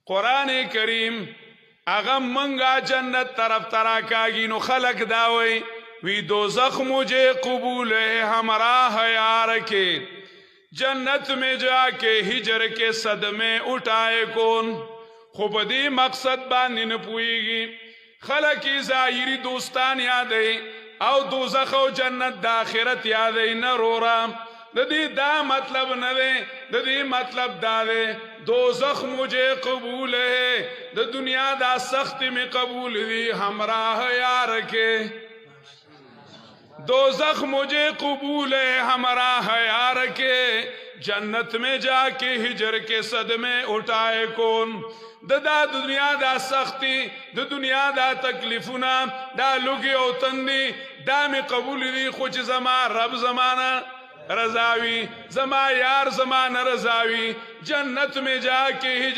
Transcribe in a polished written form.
قرآن کریم اغم منگا جنت طرف تراکاگی نو خلق داوئی وی دوزخ مجھے قبول ہے ہمراہ یار کے جنت میں جا کے ہجر کے صدمے اٹھائے کون خوبدی مقصد باندې نه پوئیگی خلقی ظاہری دوستان یادئی او دوزخ و جنت دا آخرت یادئی نرورا ددی دا مطلب نوے ددی مطلب دا دے دوزخ مجھے قبول ہے د دنیا دا سخت میں قبول دی ہمراہ یار کے دوزخ مجھے قبول ہے ہمراہ یار کے جنت میں جا کے ہجر کے صدمے اٹھائے کون دا دنیا دا سختی دا دنیا دا تکلیفنا دا لگی او تندی دا میں قبول دی خوچ زمان رب زمانہ رضاوی زما یار زمان رضاوی جنت میں جا کے